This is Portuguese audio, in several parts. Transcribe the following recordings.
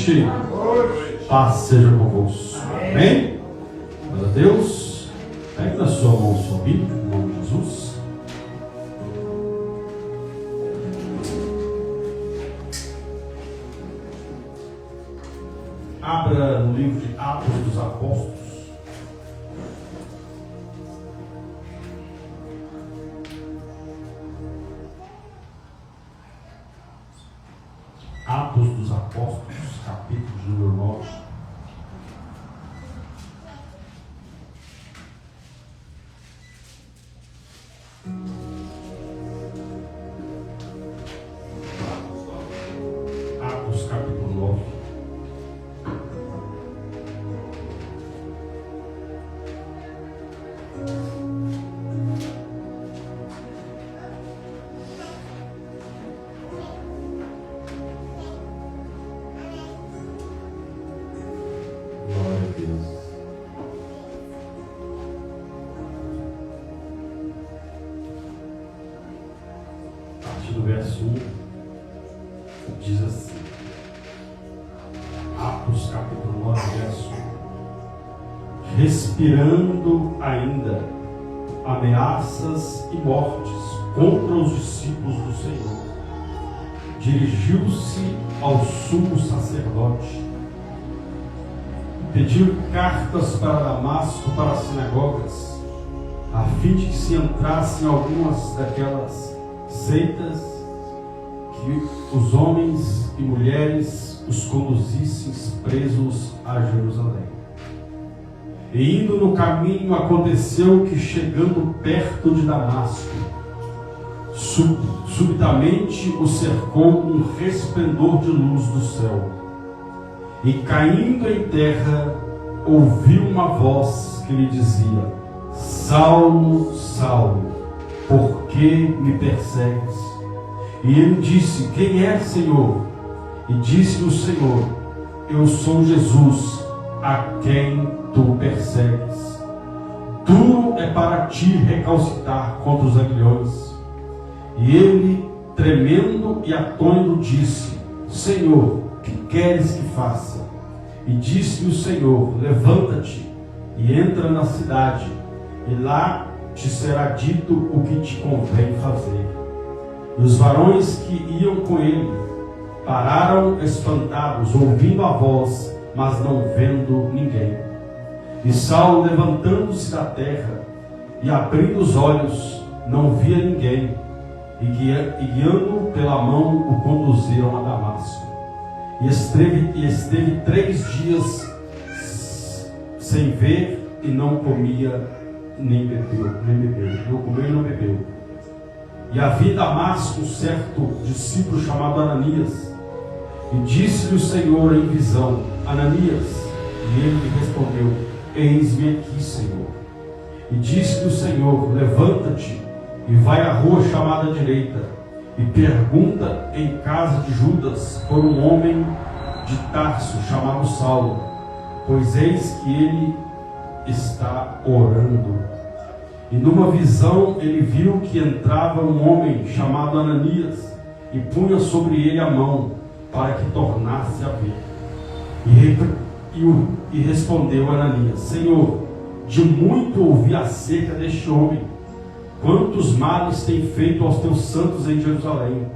noite. Paz seja convosco. Amém? Glória a Deus. Pegue na sua mão sua Bíblia, em nome de Jesus. Abra no livro de Atos dos Apóstolos. Atos dos Apóstolos, capítulo de número 9. Atos, capítulo 9. No verso 1 diz assim, Atos capítulo 9, verso 1: respirando ainda ameaças e mortes contra os discípulos do Senhor, dirigiu-se ao sumo sacerdote, pediu cartas para Damasco, para as sinagogas, a fim de que se entrassem algumas daquelas seitas, que os homens e mulheres os conduzissem presos a Jerusalém. E indo no caminho, aconteceu que, chegando perto de Damasco, subitamente o cercou um resplendor de luz do céu, e caindo em terra, ouviu uma voz que lhe dizia: Saulo, Saulo, por que me persegues? E ele disse: quem é, Senhor? E disse o Senhor: eu sou Jesus, a quem tu persegues. Duro é para ti recalcitrar contra os aguilhões. E ele, tremendo e atônito, disse: Senhor, que queres que faça? E disse o Senhor: levanta-te e entra na cidade, e lá te será dito o que te convém fazer. E os varões que iam com ele pararam espantados, ouvindo a voz, mas não vendo ninguém. E Saulo, levantando-se da terra e abrindo os olhos, não via ninguém, e guiando pela mão, o conduziram a Damasco. E esteve 3 dias sem ver, e não comia nem bebeu. Não comeu e não bebeu. E havia em Damasco um certo discípulo chamado Ananias. E disse-lhe o Senhor em visão: Ananias. E ele lhe respondeu: eis-me aqui, Senhor. E disse-lhe o Senhor: levanta-te e vai à rua chamada direita, e pergunta em casa de Judas por um homem de Tarso chamado Saulo, pois eis que ele está orando. E numa visão ele viu que entrava um homem chamado Ananias, e punha sobre ele a mão, para que tornasse a ver. E respondeu Ananias: Senhor, de muito ouvi acerca deste homem, quantos males tem feito aos teus santos em Jerusalém.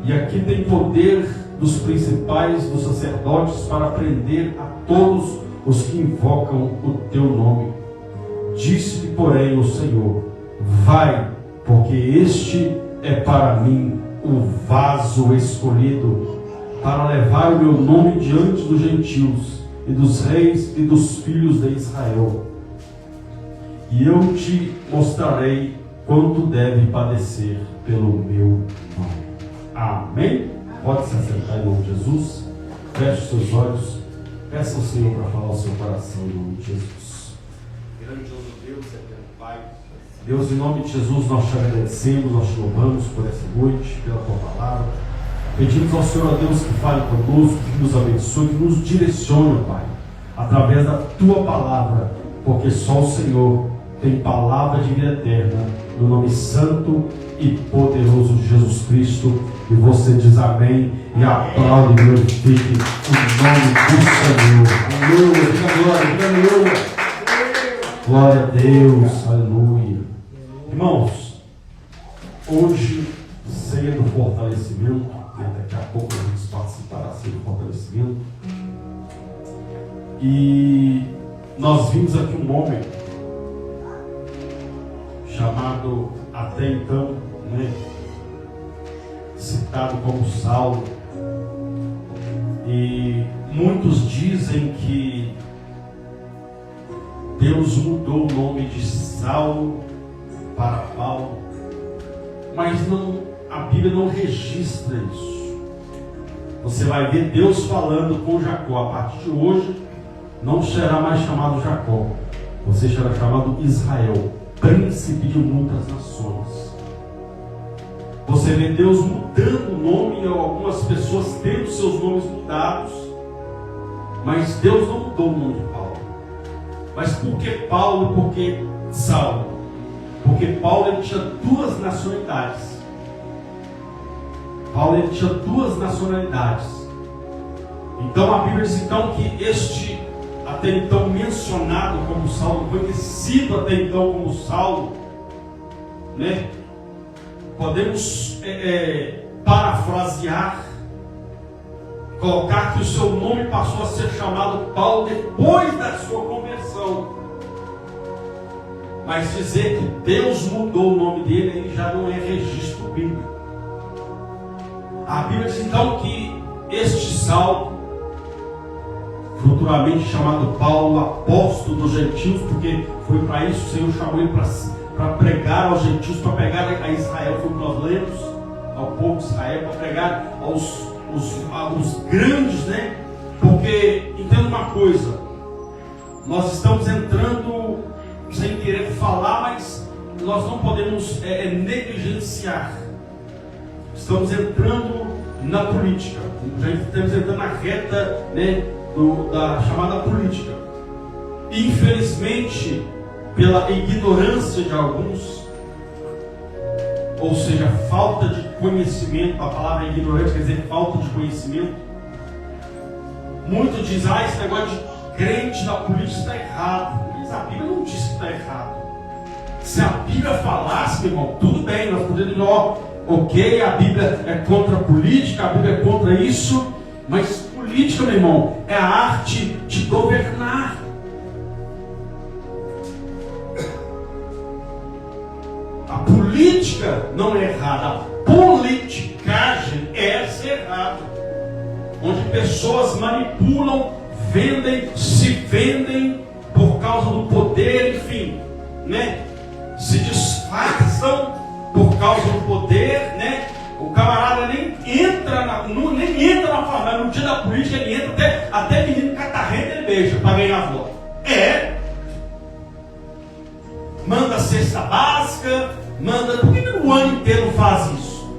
E aqui tem poder dos principais dos sacerdotes para prender a todos os que invocam o teu nome. Disse-lhe, porém, o Senhor: vai, porque este é para mim o vaso escolhido, para levar o meu nome diante dos gentios e dos reis e dos filhos de Israel. E eu te mostrarei quanto deve padecer pelo meu nome. Amém? Pode se assentar em nome de Jesus. Feche os seus olhos. Peça ao Senhor para falar ao seu coração em nome de Jesus. Grandioso Deus, eterno Pai, Deus, em nome de Jesus, nós te agradecemos, nós te louvamos por essa noite, pela tua palavra. Pedimos ao Senhor, Deus, que fale conosco, que nos abençoe, que nos direcione, Pai, através da tua palavra, porque só o Senhor tem palavra de vida eterna, no nome santo e poderoso de Jesus Cristo. E você diz amém e aplaude e glorifique o nome do Senhor. Aleluia, diga glória, aleluia. Glória a Deus, aleluia. Irmãos, hoje, ceia do fortalecimento, daqui a pouco a gente participará da ceia do fortalecimento. E nós vimos aqui um homem chamado até então, citado como Saulo. E muitos dizem que Deus mudou o nome de Saulo para Paulo, mas a Bíblia não registra isso. Você vai ver Deus falando com Jacó: a partir de hoje não será mais chamado Jacó, você será chamado Israel, príncipe de muitas nações. Você vê Deus mudando o nome e algumas pessoas tendo seus nomes mudados, mas Deus não mudou o nome de Paulo. Mas por que Paulo e por que Saulo? Porque Paulo ele tinha duas nacionalidades. Paulo ele tinha duas nacionalidades. Então a Bíblia diz então que este até então mencionado como Saulo, conhecido até então como Saulo, podemos parafrasear, colocar que o seu nome passou a ser chamado Paulo depois da sua conversão. Mas dizer que Deus mudou o nome dele aí já não é registro bíblico. A Bíblia diz então que este Saulo, futuramente chamado Paulo, apóstolo dos gentios, porque foi para isso o Senhor chamou ele para pregar aos gentios, para pregar a Israel, foi o que nós lemos, ao povo de Israel, para pregar aos grandes, Porque, entenda uma coisa, nós estamos entrando, sem querer falar, mas nós não podemos negligenciar. Estamos entrando na política, já estamos entrando na reta, da chamada política. Infelizmente, pela ignorância de alguns, ou seja, falta de conhecimento, a palavra ignorante quer dizer falta de conhecimento. Muitos dizem: esse negócio de crente na política está errado. Mas a Bíblia não diz que está errado. Se a Bíblia falasse, meu irmão, tudo bem, nós podemos dizer: ok, a Bíblia é contra a política, a Bíblia é contra isso, mas política, meu irmão, é a arte de governar. A política não é errada, a politicagem é ser errada, onde pessoas manipulam, se vendem por causa do poder, enfim, se disfarçam por causa do poder, O camarada nem entra na farmácia, no dia da política ele entra, até menino catarrento ele beija para ganhar voto. Manda cesta básica, por que o ano inteiro faz isso?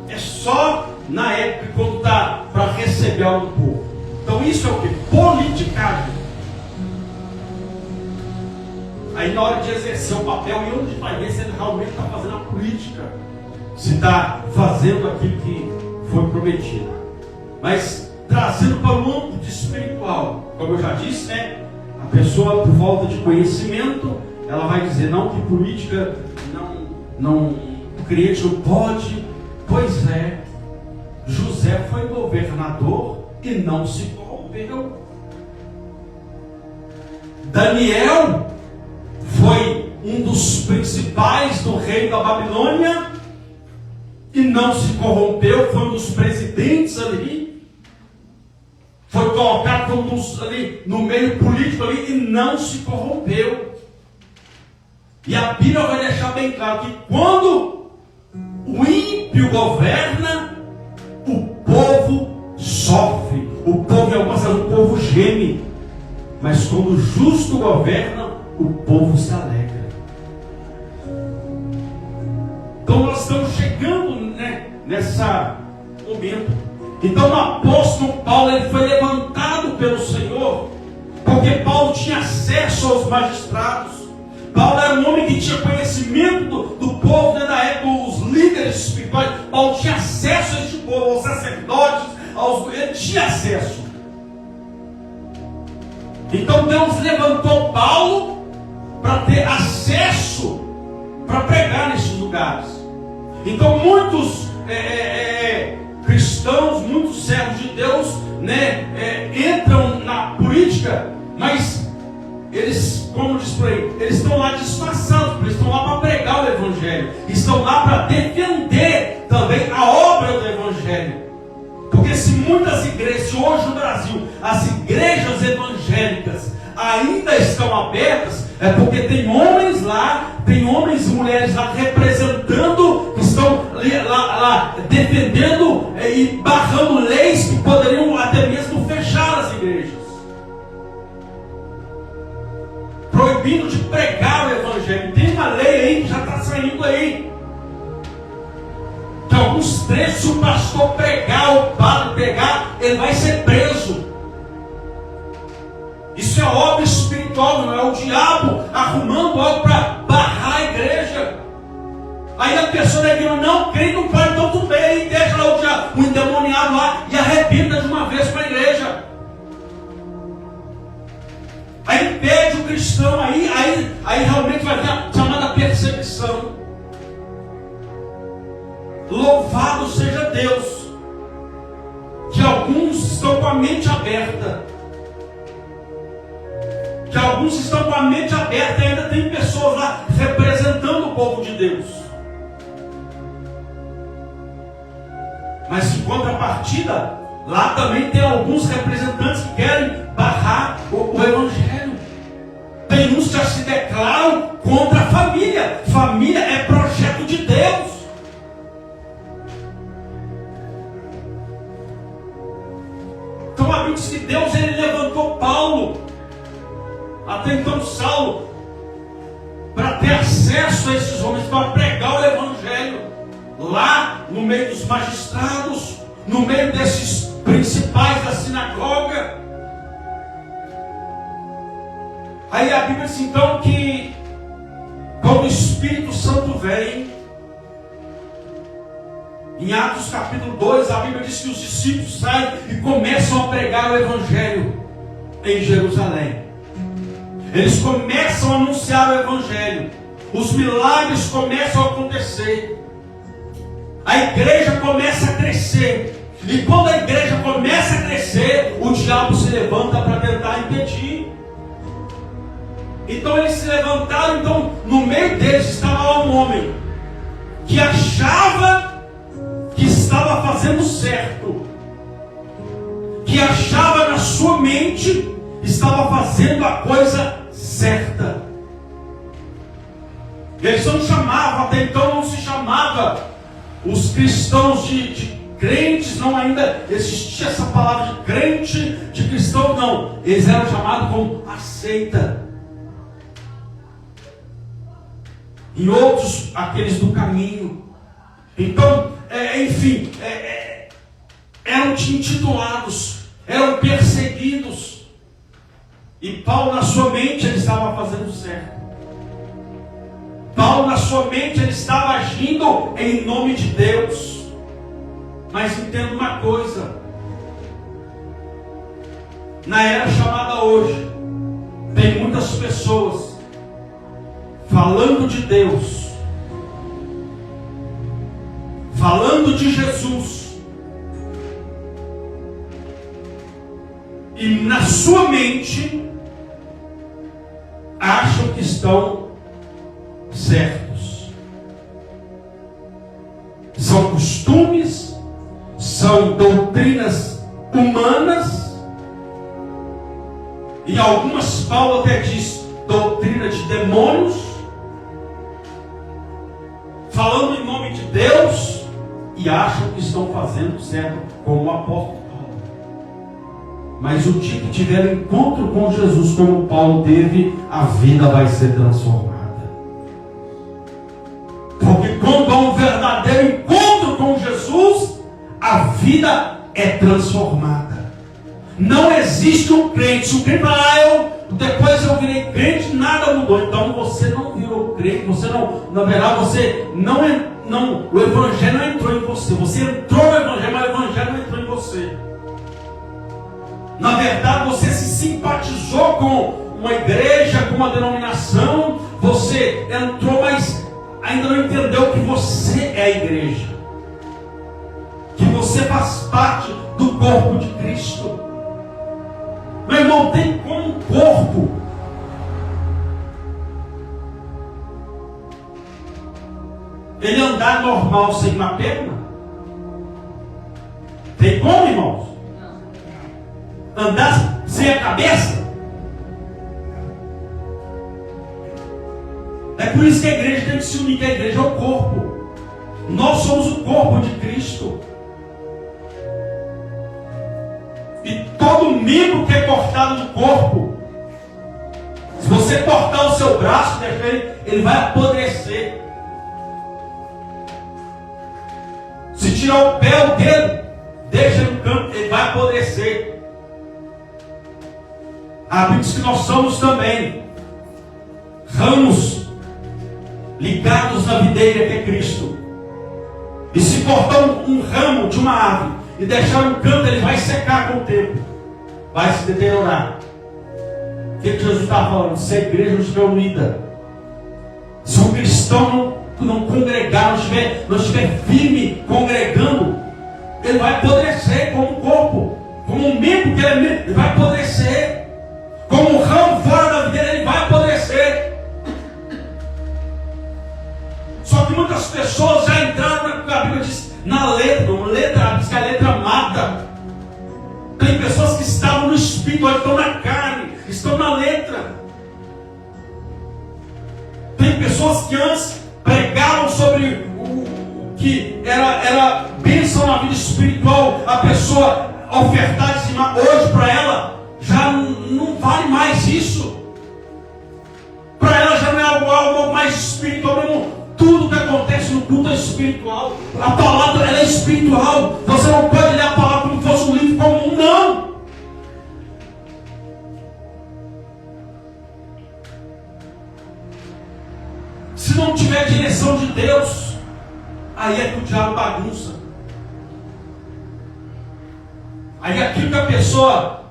É só na época quando está para receber algo do povo. Então isso é o que? Politicagem. Aí na hora de exercer o papel, e onde vai ver se ele realmente está fazendo a política, se está fazendo aquilo que foi prometido. Mas trazendo para o âmbito espiritual, como eu já disse, a pessoa, por falta de conhecimento, ela vai dizer: não, que política o crente não pode. Pois é, José foi governador e não se corrompeu. Daniel foi um dos principais do reino da Babilônia e não se corrompeu, foi um dos presidentes ali, foi colocado ali no meio político ali e não se corrompeu. E a Bíblia vai deixar bem claro que quando o ímpio governa, o povo sofre, o povo geme, mas quando o justo governa, o povo se alegra. Então nós estamos chegando nessa momento. Então o apóstolo Paulo ele foi levantado pelo Senhor, porque Paulo tinha acesso aos magistrados, que tinha conhecimento do povo, né, da época, os líderes espirituais. Paulo tinha acesso a este povo, aos sacerdotes, ele tinha acesso. Então Deus levantou Paulo para ter acesso, para pregar nesses lugares. Então muitos cristãos, muitos servos de Deus, né, entram na política, mas eles, como diz por aí, eles estão lá disfarçados, eles estão lá para pregar o Evangelho, estão lá para defender também a obra do Evangelho. Porque se muitas igrejas, hoje no Brasil, as igrejas evangélicas ainda estão abertas, é porque tem homens lá, tem homens e mulheres lá representando, que estão lá defendendo e barrando leis que poderiam até mesmo fechar as igrejas, proibindo de pregar o Evangelho. Tem uma lei aí que já está saindo aí, que alguns trechos, se o pastor pregar, o padre pregar, ele vai ser preso. Isso é obra espiritual, não é o diabo arrumando algo para barrar a igreja. Aí a pessoa da igreja não crê, não pode, então tudo bem, aí deixa lá o diabo, o endemoniado lá, e arrebenta de uma vez para a igreja. Aí impede o cristão, aí realmente vai ter a chamada perseguição. Louvado seja Deus, que alguns estão com a mente aberta. Que alguns estão com a mente aberta e ainda tem pessoas lá representando o povo de Deus. Mas em contrapartida, lá também tem alguns representantes que querem barrar o Evangelho. Tem uns que já se declaram contra a família. Família é projeto de Deus. Então a Bíblia diz que Deus, ele levantou Paulo, até então Saulo, para ter acesso a esses homens, para pregar o Evangelho lá no meio dos magistrados, no meio desses principais da sinagoga. Aí a Bíblia diz então que quando o Espírito Santo vem, em Atos capítulo 2, a Bíblia diz que os discípulos saem e começam a pregar o Evangelho em Jerusalém. Eles começam a anunciar o Evangelho. Os milagres começam a acontecer. A igreja começa a crescer. E quando a igreja começa a crescer, o diabo se levanta para tentar impedir. Então eles se levantaram. Então no meio deles estava lá um homem que achava que estava fazendo certo, que achava na sua mente estava fazendo a coisa certa. Eles não chamavam, até então não se chamava os cristãos de crentes, não ainda existia essa palavra de crente, de cristão, não. Eles eram chamados como a seita. E outros, aqueles do caminho. Então, enfim, eram intitulados, eram perseguidos. E Paulo, na sua mente, ele estava fazendo certo. Paulo, na sua mente, ele estava agindo em nome de Deus. Mas entenda uma coisa: na era chamada hoje, tem muitas pessoas falando de Deus, falando de Jesus, e na sua mente acham que estão certos. São costumes, são doutrinas humanas, e algumas, Paulo até diz, doutrina de demônios, falando em nome de Deus, e acham que estão fazendo certo, como o apóstolo Paulo. Mas o dia que tiver encontro com Jesus, como Paulo teve, a vida vai ser transformada. Porque quando há um verdadeiro encontro com Jesus, a vida é transformada. Não existe um crente. Se o crente fala, depois eu virei crente, nada mudou. Então você não virou crente, você não, na verdade, você não, o evangelho não entrou em você. Você entrou no evangelho, mas o evangelho não entrou em você. Na verdade, você se simpatizou com uma igreja, com uma denominação, você entrou, mas ainda não entendeu que você é a igreja, que você faz parte do corpo de Cristo. Meu irmão, tem como um corpo ele andar normal sem uma perna? Tem como, irmãos? Andar sem a cabeça? É por isso que a igreja tem que se unir, que a igreja é o corpo. Nós somos o corpo de Cristo. E todo membro que é cortado do corpo, se você cortar o seu braço, ele vai apodrecer. Se tirar o pé, o dedo, deixa no canto, ele vai apodrecer. A Bíblia diz que nós somos também ramos ligados na videira que é Cristo. E se cortar um ramo de uma árvore e deixar um canto, ele vai secar com o tempo, vai se deteriorar. O que Jesus estava falando? Se a igreja não estiver unida, se um cristão não congregar, não estiver firme congregando, ele vai apodrecer como um corpo, como um membro que ele vai apodrecer, como um ramo fora da videira, ele vai apodrecer. Só que muitas pessoas já entraram na Bíblia diz, na letra, diz que a letra mata. Tem pessoas que estavam no espírito, hoje estão na carne, estão na letra. Tem pessoas que antes pregavam sobre o que era bênção na vida espiritual, a pessoa ofertar e dizimar. Hoje para ela já não vale mais isso. Para ela já não é algo mais espiritual mesmo. Tudo que acontece no culto é espiritual. A palavra ela é espiritual. Você não pode ler a palavra como se fosse um livro comum, não. Se não tiver direção de Deus, aí é que o diabo bagunça. Aí aquilo que a pessoa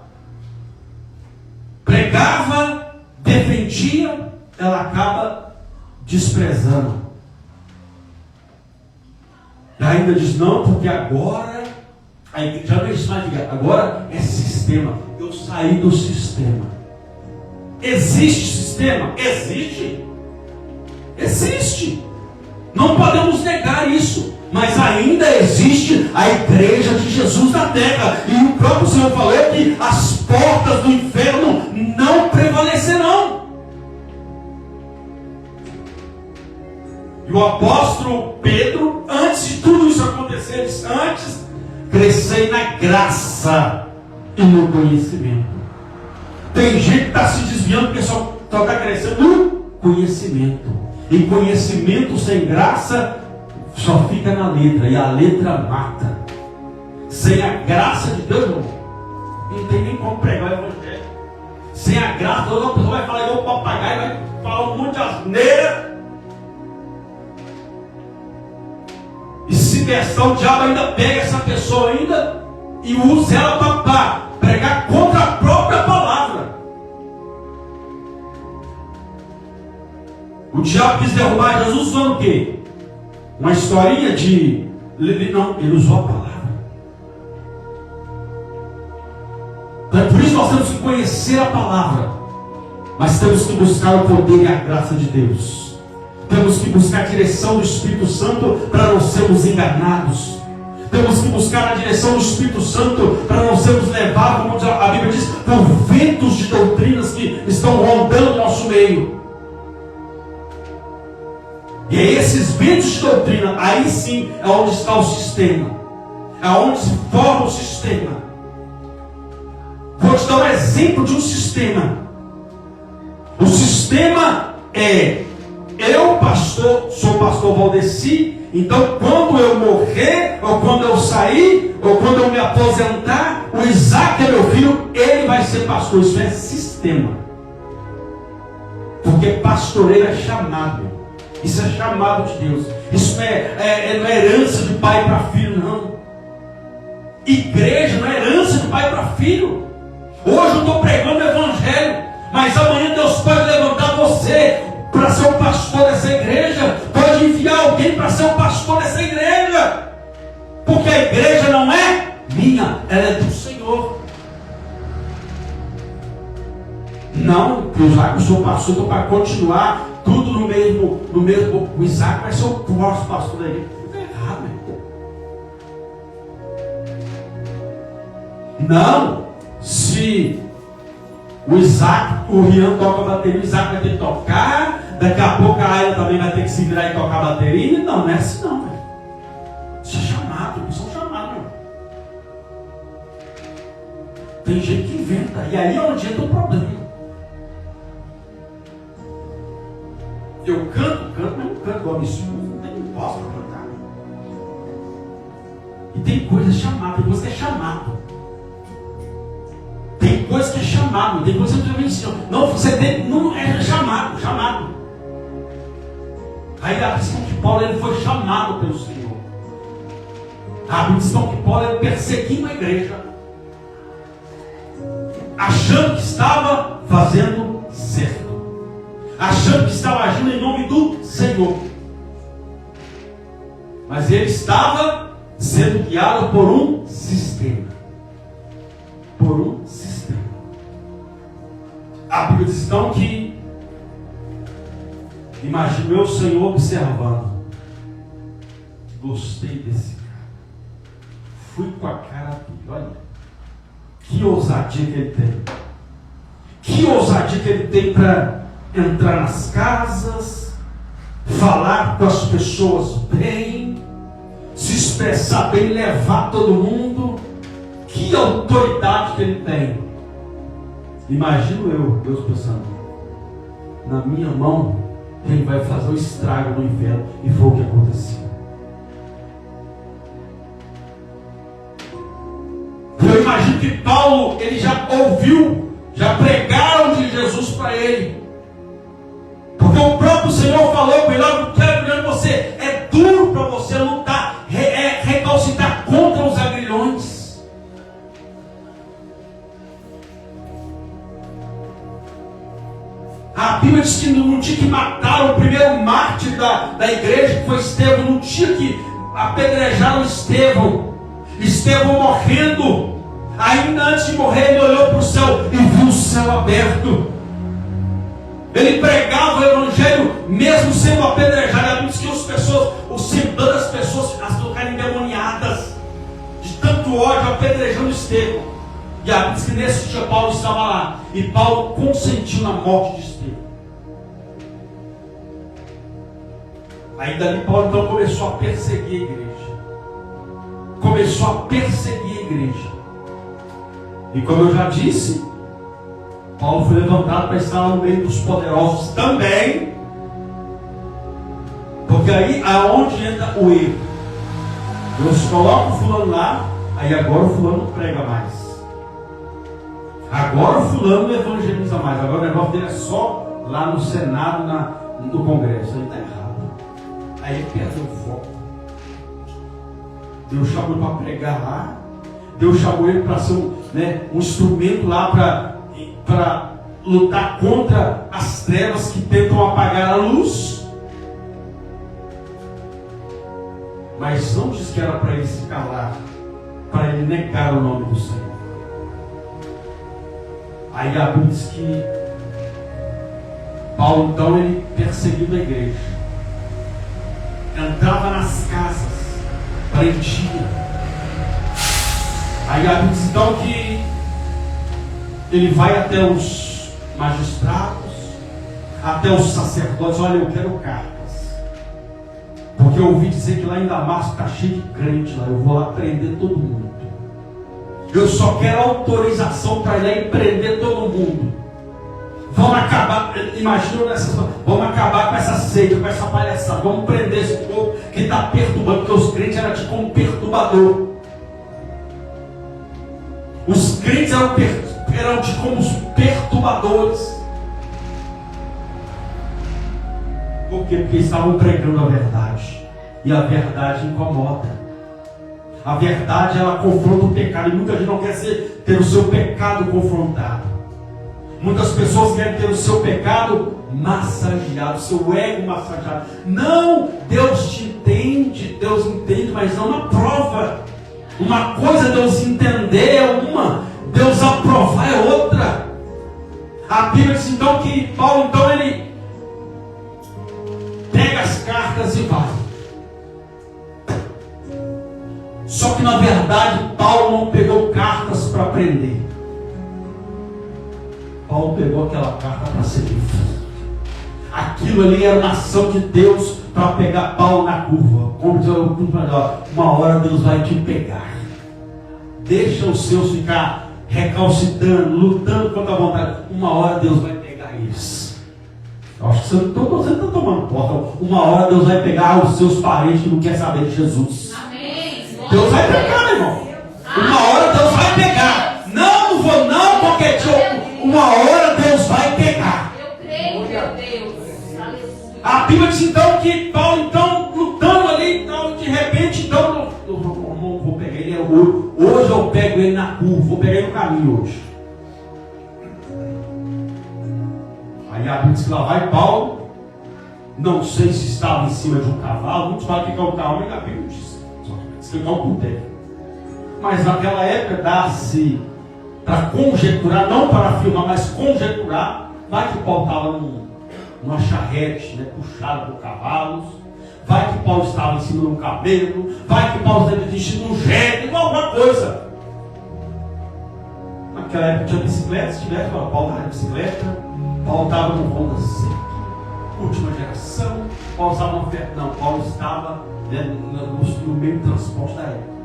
pregava, defendia, ela acaba desprezando. E ainda diz, não, porque agora, aí já não existe mais ligar, agora é sistema. Eu saí do sistema. Existe sistema? Existe. Existe. Não podemos negar isso. Mas ainda existe a igreja de Jesus na terra. E o próprio Senhor falou que as portas do inferno não prevalecerão. E o apóstolo Pedro, antes de tudo isso acontecer, disse, antes crescei na graça e no conhecimento. Tem gente que está se desviando porque só está crescendo no conhecimento. E conhecimento sem graça só fica na letra. E a letra mata. Sem a graça de Deus, não tem nem como pregar o evangelho. Sem a graça, toda pessoa vai falar igual o papagaio, vai falar um monte de asneira. E se testar, o diabo ainda pega essa pessoa ainda e usa ela para pregar contra a própria palavra. O diabo quis derrubar Jesus usando o quê? Uma historinha de... Ele usou a palavra. Então é por isso que nós temos que conhecer a palavra. Mas temos que buscar o poder e a graça de Deus. Temos que buscar a direção do Espírito Santo para não sermos enganados. Temos que buscar a direção do Espírito Santo para não sermos levados, como a Bíblia diz, por ventos de doutrinas que estão rondando o nosso meio. E é esses ventos de doutrina, aí sim é onde está o sistema. É onde se forma o sistema. Vou te dar um exemplo de um sistema. O sistema é: eu, pastor, sou o pastor Valdeci, então quando eu morrer, ou quando eu sair, ou quando eu me aposentar, o Isaac é meu filho, ele vai ser pastor. Isso é sistema. Porque pastoreio é chamado. Isso é chamado de Deus. Isso não é herança de pai para filho, não. Igreja não é herança de pai para filho. Hoje eu estou pregando o evangelho, mas amanhã Deus pode levantar você para ser o pastor dessa igreja. Pode enviar alguém para ser o pastor dessa igreja. Porque a igreja não é minha, ela é do Senhor. Não, já que eu sou pastor, estou para continuar tudo no mesmo. O Isaac vai ser o próximo pastor da igreja. Está errado, meu. Não. Se o Isaac, o Rian toca a bateria, o Isaac vai ter que tocar, daqui a pouco a Ayla também vai ter que se virar e tocar a bateria. Não é assim não, velho. Isso é chamado, isso é um chamado, meu. Tem gente que inventa, e aí é onde entra o problema. Eu canto, mas não canto igual a minha esposa, não tem voz para cantar. E tem coisa chamada, tem coisa que é chamado. Tem coisa que é chamado, tem coisa que eu ensino. Não, você tem, não é chamado. Aí a questão que Paulo ele foi chamado pelo Senhor. A questão que Paulo ele perseguiu a igreja, achando que estava fazendo certo, achando que estava agindo em nome do Senhor, mas ele estava sendo guiado por um sistema. A Bíblia diz então que imagino eu, o Senhor, observando. Gostei desse cara. Fui com a cara dele. Olha, que ousadia que ele tem. Que ousadia que ele tem para entrar nas casas, falar com as pessoas bem, se expressar bem, levar todo mundo. Que autoridade que ele tem. Imagino eu, Deus pensando, na minha mão, quem vai fazer o estrago no inferno. E foi o que aconteceu. Eu imagino que Paulo, ele já ouviu, já pregaram de Jesus para ele. Porque o próprio Senhor falou com ele: eu quero você, é duro para você lutar, recalcitrar contra os agrilhões. A Bíblia diz que não tinha que matar o primeiro mártir da igreja, que foi Estevão. Não tinha que apedrejar o Estevão. Estevão morrendo, ainda antes de morrer, ele olhou para o céu e viu o céu aberto. Ele pregava o evangelho mesmo sendo apedrejado. A Bíblia diz que o semblante das pessoas as ficaram endemoniadas de tanto ódio, apedrejando Estevão. E a Bíblia diz que nesse dia Paulo estava lá, e Paulo consentiu na morte de Estevão. Aí dali Paulo então começou a perseguir a igreja. E como eu já disse, Paulo foi levantado para estar no meio dos poderosos também. Porque aí aonde entra o erro? Deus coloca o fulano lá, aí agora o fulano não prega mais. Agora o fulano não evangeliza mais. Agora o negócio dele é só lá no Senado, no Congresso. Aí está errado. Aí ele perde o foco. Deus chamou ele para pregar lá. Deus chamou ele para ser um instrumento lá para lutar contra as trevas que tentam apagar a luz. Mas não diz que era para ele se calar, para ele negar o nome do Senhor. Aí a Bíblia diz que Paulo então ele perseguiu a igreja, entrava nas casas, prendia. Aí a Bíblia diz então que ele vai até os magistrados, até os sacerdotes. Olha, eu quero cartas, porque eu ouvi dizer que lá em Damasco está cheio de crente lá. Eu vou lá prender todo mundo. Eu só quero autorização para ir lá e prender todo mundo. Vamos acabar, imagina vamos acabar com essa seita, com essa palhaçada. Vamos prender esse povo que está perturbando, porque os crentes eram tipo um perturbador. Os crentes eram tidos como os perturbadores. Por quê? Porque estavam pregando a verdade. E a verdade incomoda. A verdade, ela confronta o pecado. E muita gente não quer ter o seu pecado confrontado. Muitas pessoas querem ter o seu pecado massageado, o seu ego massageado. Não, Deus te entende, mas não na prova. Uma coisa é Deus entender é uma, Deus aprovar é outra. A Bíblia diz então que Paulo, então, ele pega as cartas e vai. Só que na verdade Paulo não pegou cartas para prender. Paulo pegou aquela carta para ser livre. Aquilo ali era uma ação de Deus para pegar Paulo na curva. Como diz uma hora Deus vai te pegar. Deixa os seus ficar recalcitrando, lutando contra a vontade. Uma hora Deus vai pegar eles. Eu acho que você está tomando conta. Uma hora Deus vai pegar os seus parentes que não querem saber de Jesus. Amém. Deus vai pegar, meu irmão. Uma hora Deus vai pegar. Não vou não, porque uma hora Deus vai pegar. Eu creio, meu Deus. A Bíblia diz então que Paulo, então, lutando ali, então, de repente, então, eu vou pegar ele hoje eu pego ele na curva, vou pegar ele no caminho hoje. Aí a Bíblia diz que lá vai Paulo, não sei se estava em cima de um cavalo, muitos falam que é um cavalo, mas a Bíblia diz que é um puteiro. Mas naquela época dá-se para conjecturar, não para afirmar, mas conjecturar, vai que Paulo estava numa charrete, né, puxado por cavalos, vai que Paulo estava em cima de um camelo, vai que Paulo estava vestindo um jegue, alguma coisa. Naquela época tinha bicicleta, se tivesse, Paulo estava de bicicleta, Paulo estava no Honda Civic, última geração, Paulo estava no Fiat, não, Paulo estava, né, no meio do transporte da época.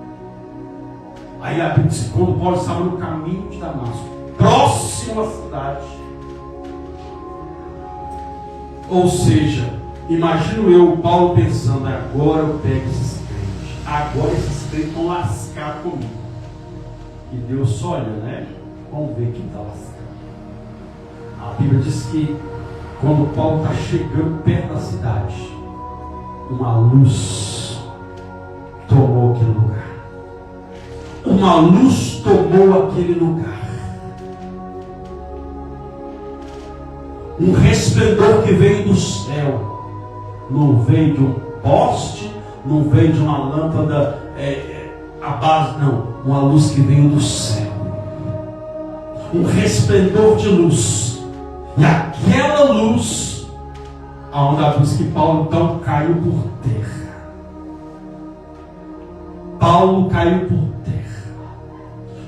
Aí a Bíblia diz que quando Paulo estava no caminho de Damasco, próximo à cidade, ou seja, imagino eu, Paulo pensando, agora eu pego esses crentes, agora esses crentes vão lascar comigo. E Deus só olha, né? Vamos ver quem está lascado. A Bíblia diz que quando Paulo está chegando perto da cidade, uma luz tomou aquele lugar. Uma luz tomou aquele lugar. Um resplendor que veio do céu. Não veio de um poste, não veio de uma lâmpada à base, não. Uma luz que veio do céu. Um resplendor de luz. E aquela luz, aonde a luz que Paulo então caiu por terra. Paulo caiu por terra.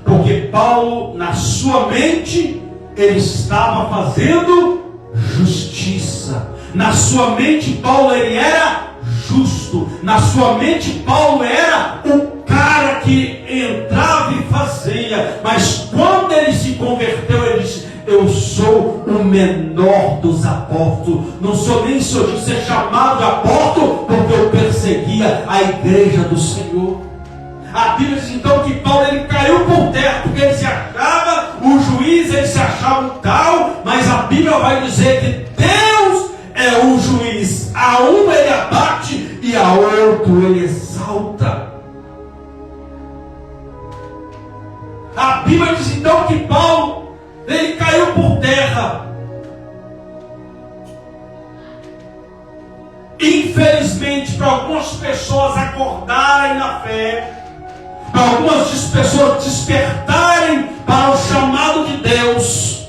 Porque Paulo, na sua mente, ele estava fazendo justiça. Na sua mente, Paulo, ele era justo. Na sua mente, Paulo era o cara que entrava e fazia. Mas quando ele se converteu, ele disse: eu sou o menor dos apóstolos. Não sou nem sou de ser chamado de apóstolo, porque eu perseguia a igreja do Senhor. A Bíblia diz então que Paulo, ele caiu por terra, porque ele se achava o juiz, ele se achava um tal, mas a Bíblia vai dizer que Deus é o juiz. A um ele abate e a outro ele exalta. A Bíblia diz então que Paulo, ele caiu por terra. Infelizmente, para algumas pessoas acordarem na fé, para algumas pessoas despertarem para o chamado de Deus,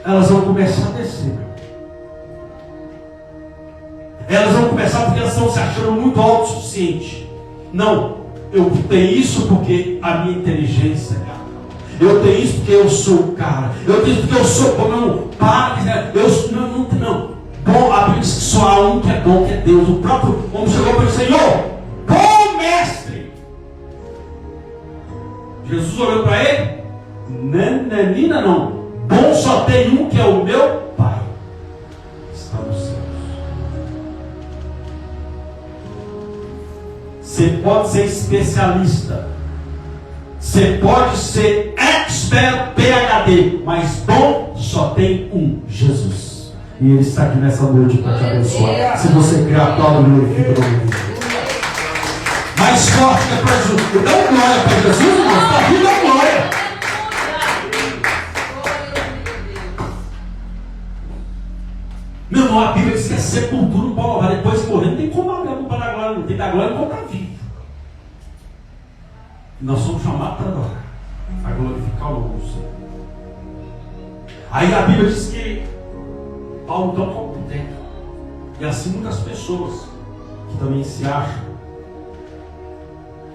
elas vão começar a descer. Elas vão começar porque elas estão se achando muito autossuficientes. Não, eu tenho isso porque a minha inteligência é alta. Eu tenho isso porque eu sou o cara. Eu tenho isso porque eu sou bom. Não, para, não. Bom, a Bíblia diz que só há um que é bom, que é Deus. O próprio homem chegou para o Senhor: bom mestre. Jesus olhou para ele: Nananina, não. Bom só tem um, que é o meu Pai. Está nos céus. Você pode ser especialista. Você pode ser expert PhD. Mas bom só tem um: Jesus. E Ele está aqui nessa noite para te abençoar. Se você crê, aplauda e glorifica o nome de Deus. Mais forte que é para Jesus. Dá uma glória para Jesus, irmão. Está vindo a glória. Meu irmão, a Bíblia diz que é sepultura no polo. Depois de morrer, não tem como abrir a boca da glória. Não tem da glória enquanto está vivo. E nós somos chamados para adorar, para glorificar o nome do Senhor. Aí a Bíblia diz que Paulo toca o teto. E assim muitas pessoas que também se acham,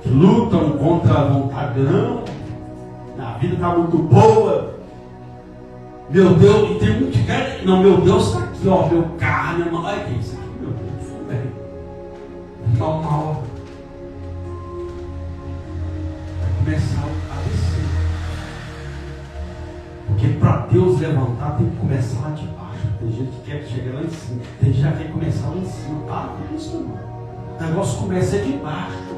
que lutam contra a vontade, não, a vida está muito boa, meu Deus, e tem muito que quer, não, meu Deus está aqui, ó, meu carro, minha mão, olha que é isso aqui, meu Deus, foi bem, uma hora, vai começar a descer, porque para Deus levantar tem que começar lá de baixo. Tem gente que quer chegar lá em cima, tem gente que já quer começar lá em cima, para com isso, irmão, o negócio começa de baixo.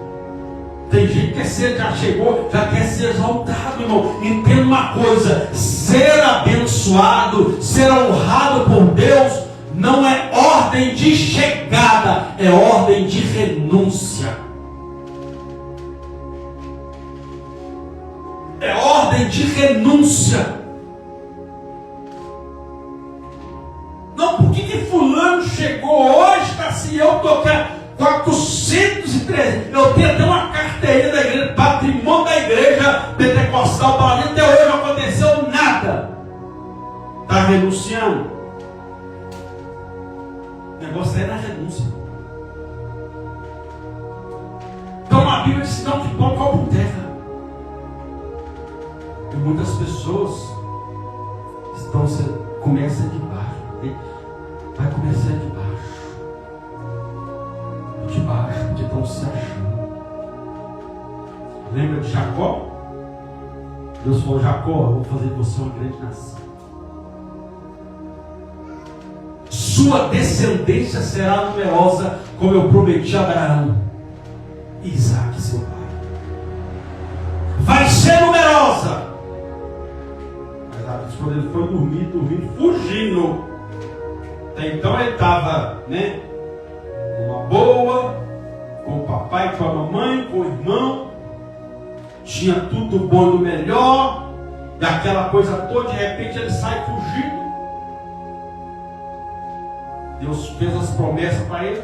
Tem gente que já chegou, já quer ser exaltado, irmão. Entenda uma coisa: ser abençoado, ser honrado por Deus, não é ordem de chegada, é ordem de renúncia. É ordem de renúncia. Não, por que fulano chegou hoje, tá assim, eu tô aqui 413, eu tenho até uma carteirinha da igreja, patrimônio da igreja pentecostal, para mim até hoje não aconteceu nada. Está renunciando? O negócio é na renúncia. Então a Bíblia diz: não, que pão cobre por terra. E muitas pessoas começam de baixo, vai começar de baixo. De baixo, porque estão se achando. Lembra de Jacó? Deus falou: Jacó, eu vou fazer de você uma grande nação. Sua descendência será numerosa, como eu prometi a Abraão e Isaac, seu pai. Vai ser numerosa. Mas quando ele foi dormir, fugindo. Até então ele estava, uma boa, com o papai, com a mamãe, com o irmão, tinha tudo do bom e do melhor, e aquela coisa toda, de repente ele sai fugindo. Deus fez as promessas para ele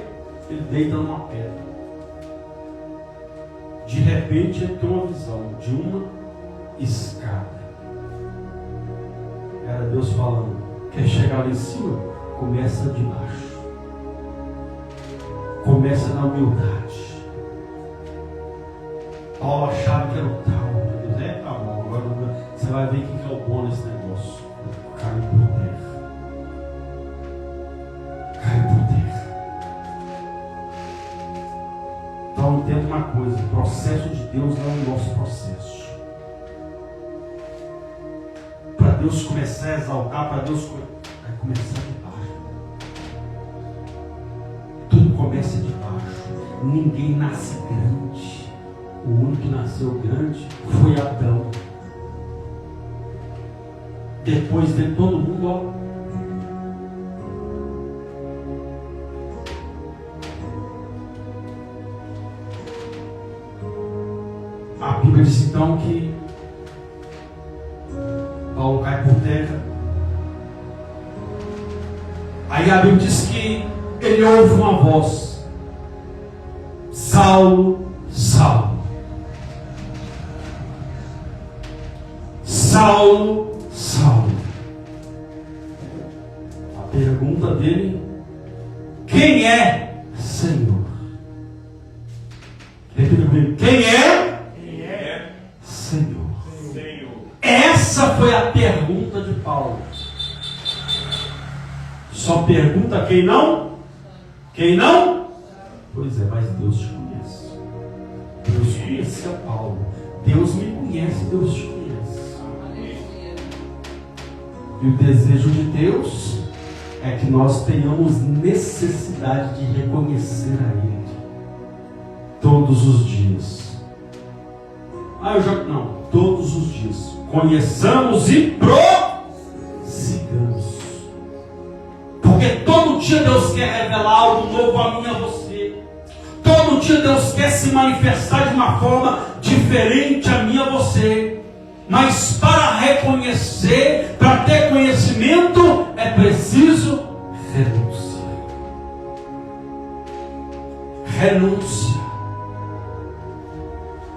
deita numa pedra. De repente ele tem uma visão de uma escada. Era Deus falando: quer chegar lá em cima? Começa de baixo. Começa na humildade. Paulo achava que era o tal. Deus tá bom, agora você vai ver quem que é o bom nesse negócio. Cai por terra. Cai por terra. Então entenda uma coisa: o processo de Deus não é o nosso processo. Para Deus começar a exaltar, para Deus vai começar de baixo. Tudo começa de baixo. Ninguém nasce grande. O único que nasceu grande foi Adão. Depois de todo mundo, a Bíblia diz então que Paulo cai por terra. Aí a Bíblia diz que ele ouve uma voz: Saulo, Saulo. Saulo, Saulo. A pergunta dele: quem é, Senhor? Repita comigo: quem é? Quem é? Senhor. Senhor. Essa foi a pergunta de Paulo. Só pergunta quem não? Quem não? Pois é, mas Deus te conhece. Deus conheceu Paulo. Deus me conhece, Deus te conhece. E o desejo de Deus é que nós tenhamos necessidade de reconhecer a Ele todos os dias. Não, todos os dias. Conheçamos e prossigamos. Porque Deus quer revelar algo novo a mim e a você. Todo dia Deus quer se manifestar de uma forma diferente a mim e a você. Mas para reconhecer, para ter conhecimento, é preciso renúncia. Renúncia.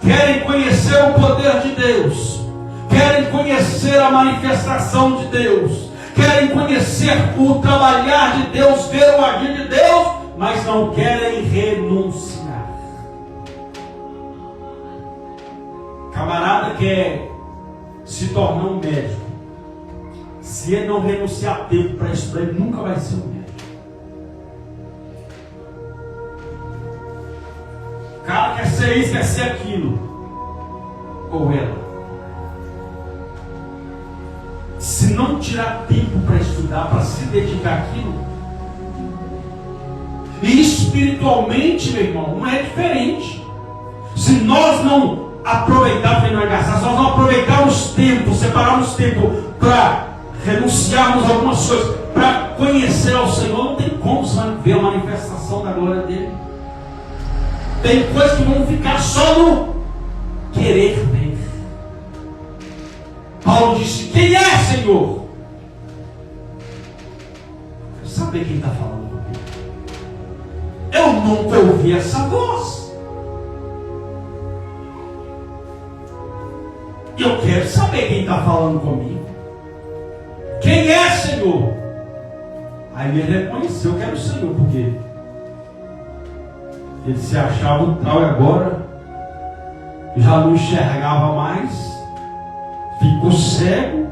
Querem conhecer o poder de Deus, querem conhecer a manifestação de Deus, querem conhecer o trabalhar de Deus, ver o agir de Deus, mas não querem renunciar. Camarada quer se tornar um médico. Se ele não renunciar a tempo para estudar, ele nunca vai ser um médico. O cara quer ser isso, quer ser aquilo. Ou ela. Se não tirar tempo para estudar, para se dedicar àquilo, e espiritualmente, meu irmão, não é diferente. Se nós não aproveitarmos, se nós não aproveitarmos tempo, separarmos tempo para renunciarmos a algumas coisas, para conhecer ao Senhor, não tem como você ver a manifestação da glória dele. Tem coisas que vão ficar só no querer ver. Paulo disse: quem é, Senhor? Quero saber quem está falando comigo. Eu nunca ouvi essa voz. E eu quero saber quem está falando comigo. Quem é, Senhor? Aí ele reconheceu que era o Senhor, porque ele se achava um tal e agora já não enxergava mais, ficou cego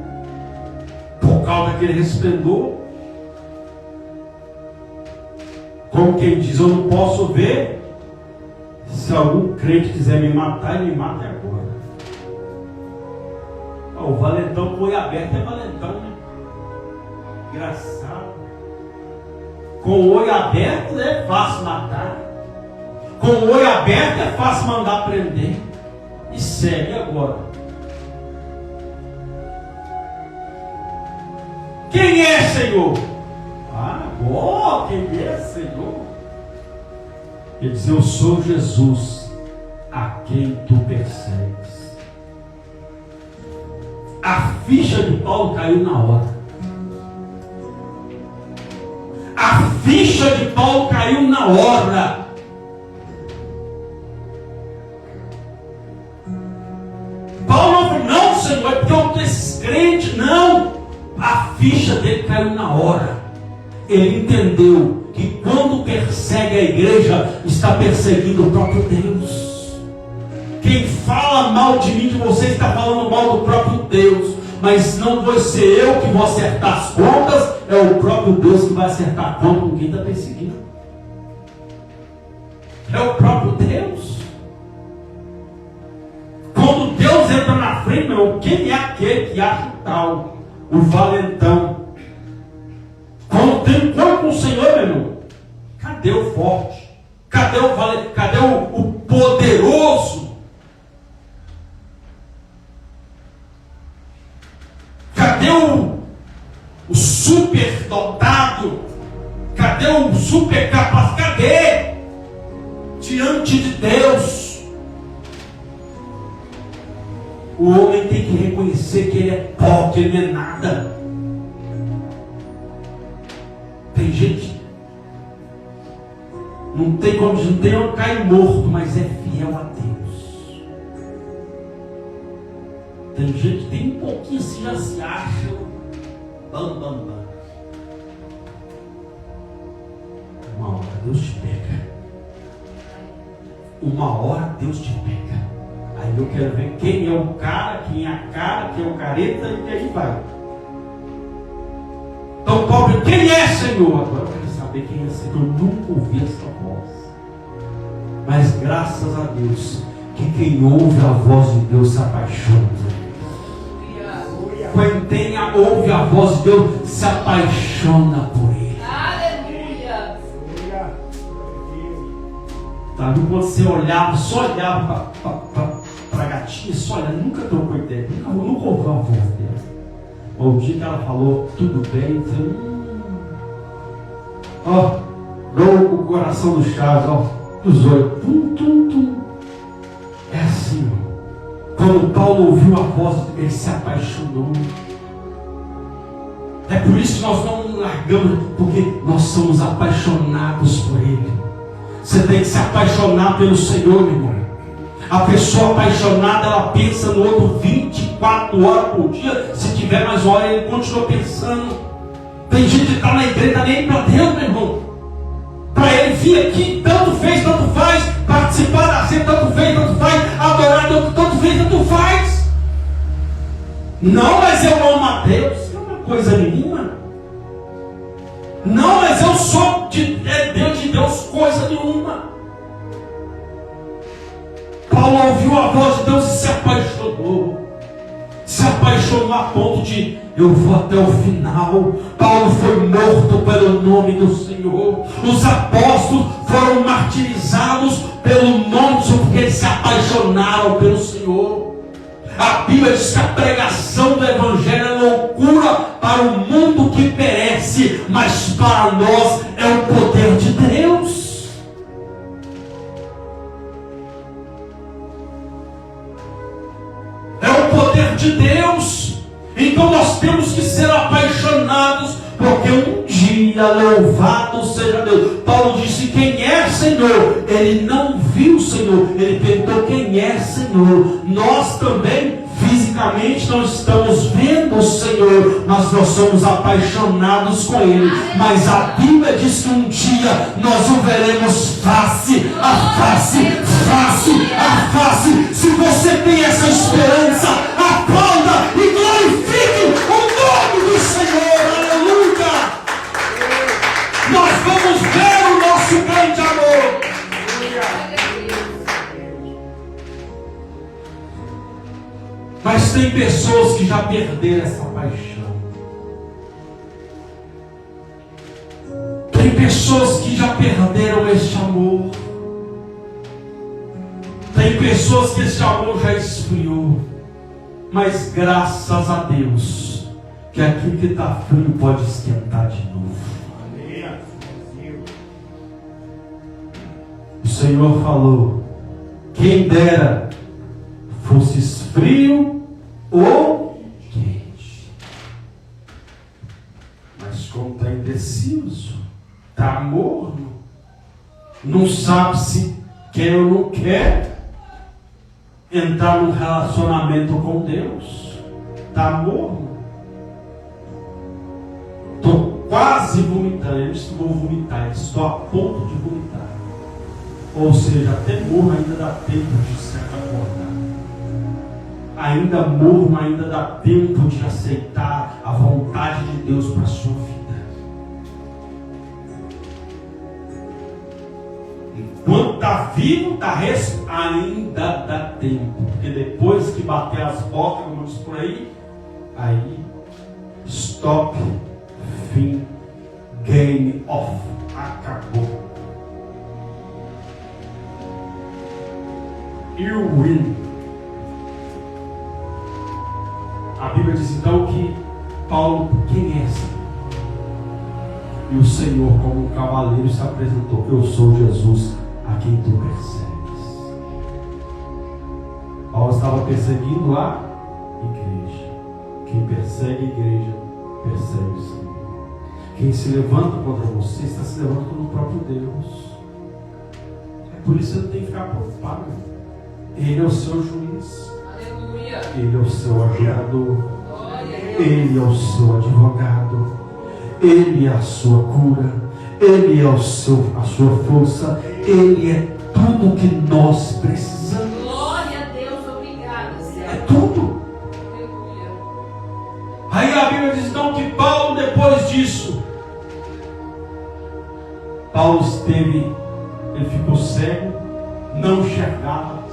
por causa daquele resplendor. Como quem diz: eu não posso ver. Se algum crente quiser me matar, ele me mata agora. O valentão com o olho aberto é valentão, né? Engraçado. Com o olho aberto é fácil matar. Com o olho aberto é fácil mandar prender. E segue agora. Quem é, Senhor? Agora, quem é, Senhor? Ele diz: eu sou Jesus, a quem tu persegues. A ficha de Paulo caiu na hora. A ficha de Paulo caiu na hora. Paulo não falou: não, Senhor, é porque eu estou descrente. Não. A ficha dele caiu na hora. Ele entendeu que quando persegue a igreja, está perseguindo o próprio Deus. Quem fala mal de mim, de você, está falando mal do próprio Deus. Mas não vou ser eu que vou acertar as contas, é o próprio Deus que vai acertar a conta com quem está perseguindo. É o próprio Deus. Quando Deus entra na frente, meu irmão, quem é aquele que acha tal? O valentão. Quando tem encontro com o Senhor, meu irmão, cadê o forte? Cadê o valente? Cadê o poderoso? Cadê o super dotado? Cadê o super capaz? Cadê? Diante de Deus, o homem tem que reconhecer que ele é pó, que ele não é nada. Tem gente, não tem como dizer, não tem um cai morto, mas é fiel a Deus. Tem gente que tem um pouquinho assim, já se acha bam, bam, bam. Uma hora Deus te pega. Uma hora Deus te pega. Aí eu quero ver quem é o cara, quem é a cara, quem é o careta e quem vai. Então, Paulo, quem é, Senhor? Agora eu quero saber quem é, Senhor. Eu nunca ouvi essa voz. Mas graças a Deus, que quem ouve a voz de Deus se apaixona. Quem ouve a voz de Deus se apaixona por ele. Aleluia. Sabe, quando você olhava, só olhava para a gatinha, só olhava, nunca trocou ideia, nunca ouviu a voz dela. O dia que ela falou tudo bem, eu falei, ó, igual o coração do Chaves, ó, os olhos, tum, tum, tum. É assim, ó. Quando Paulo ouviu a voz, ele se apaixonou. É por isso que nós não largamos, porque nós somos apaixonados por Ele. Você tem que se apaixonar pelo Senhor, meu irmão. A pessoa apaixonada, ela pensa no outro 24 horas por dia. Se tiver mais uma hora, ele continua pensando. Tem gente que está na igreja, está nem para Deus, meu irmão. Para ele vir aqui, tanto fez, tanto faz. Participar da ceia, tanto fez, tanto faz. Adorar Deus, tanto fez, tanto faz. Não, mas eu amo a Deus. É uma coisa nenhuma. Não, mas eu sou de Deus, coisa nenhuma. Paulo ouviu a voz de Deus e se apaixonou. Se apaixonou a ponto de, eu vou até o final. Paulo foi morto pelo nome do Senhor. Os apóstolos foram martirizados pelo nome do Senhor, porque eles se apaixonaram pelo Senhor. A Bíblia diz que a pregação do Evangelho é loucura para o mundo que perece, mas para nós é o poder de Deus. É o poder de Deus. Então nós temos que ser apaixonados, porque um dia, louvado seja Deus. Paulo disse: quem é Senhor? Ele não viu o Senhor, ele perguntou: quem é Senhor? Nós também fisicamente não estamos vendo o Senhor, mas nós somos apaixonados com Ele. Mas a Bíblia diz que um dia nós o veremos face a face, face a face. Se você tem essa esperança, aplauda e glorifique o nome do Senhor. Aleluia! Nós vamos ver o nosso grande amor. Mas tem pessoas que já perderam essa paixão. Tem pessoas que já perderam este amor. Tem pessoas que esse amor já esfriou. Mas graças a Deus, que aquilo que está frio pode esquentar de novo. O Senhor falou: quem dera fosse frio ou quente. Mas como está indeciso, está morno, não sabe se quer ou não quer entrar num relacionamento com Deus, está morno. Estou quase vomitando. Eu disse que vou vomitar, estou a ponto de vomitar. Ou seja, até morno ainda dá tempo de se acordar. Ainda morno, ainda dá tempo de aceitar a vontade de Deus para a sua vida. Enquanto está vivo, ainda dá tempo. Porque depois que bater as bocas, como diz por aí, stop, fim, game off, acabou. You win. A Bíblia diz então que Paulo, quem é esse? E o Senhor, como um cavaleiro, se apresentou: eu sou Jesus, a quem tu persegues. Paulo estava perseguindo a igreja. Quem persegue a igreja, persegue o Senhor. Quem se levanta contra você, está se levantando contra o próprio Deus. É por isso que você não tem que ficar preocupado. Ele é o seu juiz. Aleluia. Ele é o seu ajurador. Ele é o seu advogado. Ele é a sua cura. Ele é a sua força. Ele é tudo que nós precisamos. Glória a Deus, obrigado, Senhor. É tudo. Aleluia. Aí a Bíblia diz então que Paulo, depois disso, ele ficou cego, não enxergava.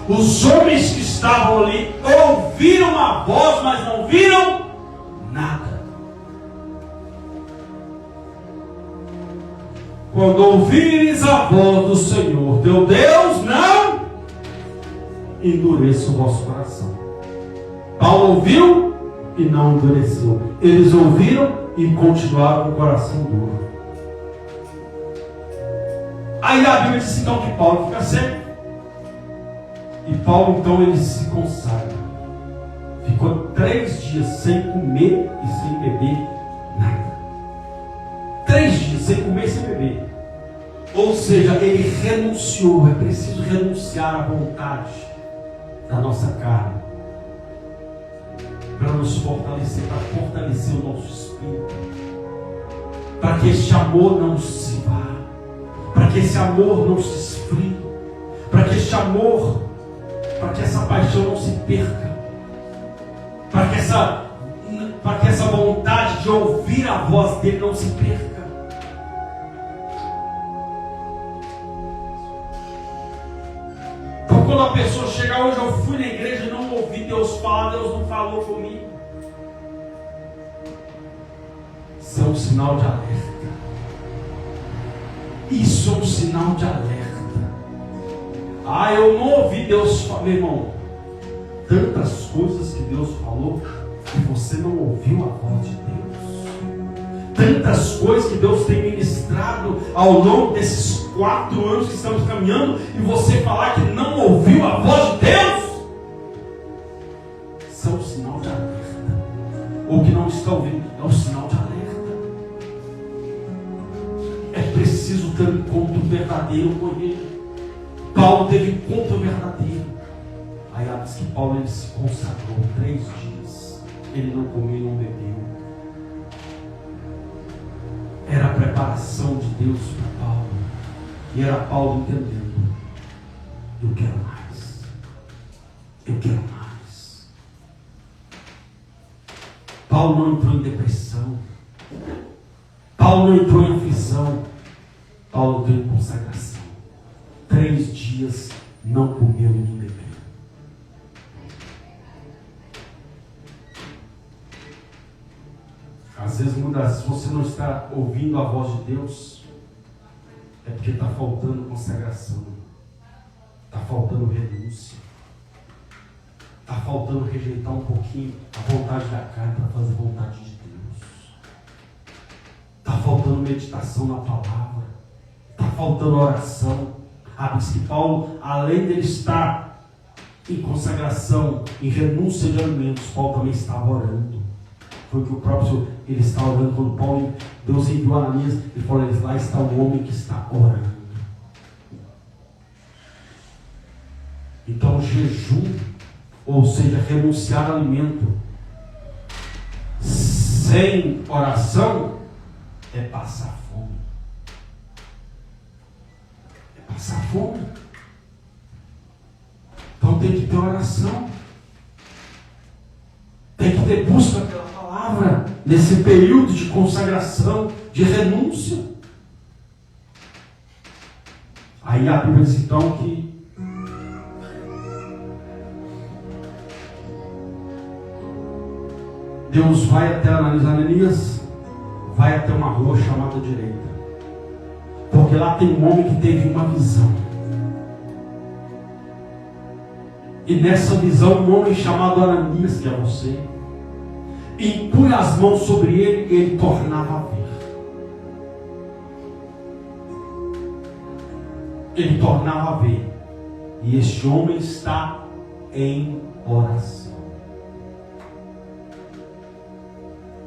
Os homens que estavam ali ouviram a voz, mas não viram nada. Quando ouvires a voz do Senhor teu Deus, não endureça o vosso coração. Paulo ouviu e não endureceu. Eles ouviram e continuaram com o coração duro. Aí a Bíblia diz então que Paulo fica seco. E Paulo então ele se consagra. Ficou 3 dias sem comer e sem beber nada. 3 dias sem comer e sem beber. Ou seja, ele renunciou. É preciso renunciar à vontade da nossa carne para nos fortalecer, para fortalecer o nosso espírito, para que este amor não se vá, para que esse amor não se esfrie, para que este amor, para que essa paixão não se perca, para que essa vontade de ouvir a voz dele não se perca. Então, quando a pessoa chega hoje, eu fui na igreja e não ouvi Deus falar, Deus não falou comigo. Isso é um sinal de alerta. Isso é um sinal de alerta. Ah, eu não ouvi Deus falar, meu irmão. Tantas coisas que Deus falou e você não ouviu a voz de Deus. Tantas coisas que Deus tem ministrado ao longo desses 4 anos que estamos caminhando e você falar que não ouviu a voz de Deus. Isso é um sinal de alerta. Ou que não está ouvindo, é um sinal de alerta. É preciso ter um encontro verdadeiro com Ele. Paulo teve um encontro verdadeiro. Aí diz que Paulo ele se consagrou 3 dias. Ele não comeu e não bebeu. Era a preparação de Deus para Paulo. E era Paulo entendendo. Eu quero mais. Eu quero mais. Paulo não entrou em depressão. Paulo não entrou em aflição. Paulo entrou em consagração. 3 dias não comeu e não bebeu. Às vezes, muitas vezes, você não está ouvindo a voz de Deus, é porque está faltando consagração, está faltando renúncia, está faltando rejeitar um pouquinho a vontade da carne para fazer a vontade de Deus, está faltando meditação na palavra, está faltando oração. Diz que Paulo, além dele estar em consagração, em renúncia de alimentos, Paulo também estava orando. Foi o que o próprio Senhor, ele estava orando quando Paulo, Deus enviou Ananias, ele falou, lá está o homem que está orando. Então jejum, ou seja, renunciar ao alimento sem oração, é passar fome. É passar fome. Então tem que ter oração. Tem que ter busca pela palavra nesse período de consagração, de renúncia. Aí a Bíblia diz então que Deus vai até Ananias, vai até uma rua chamada direita, porque lá tem um homem que teve uma visão. E nessa visão, um homem chamado Ananias, que é você, impunha as mãos sobre ele e ele tornava a ver. Ele tornava a ver. E este homem está em oração.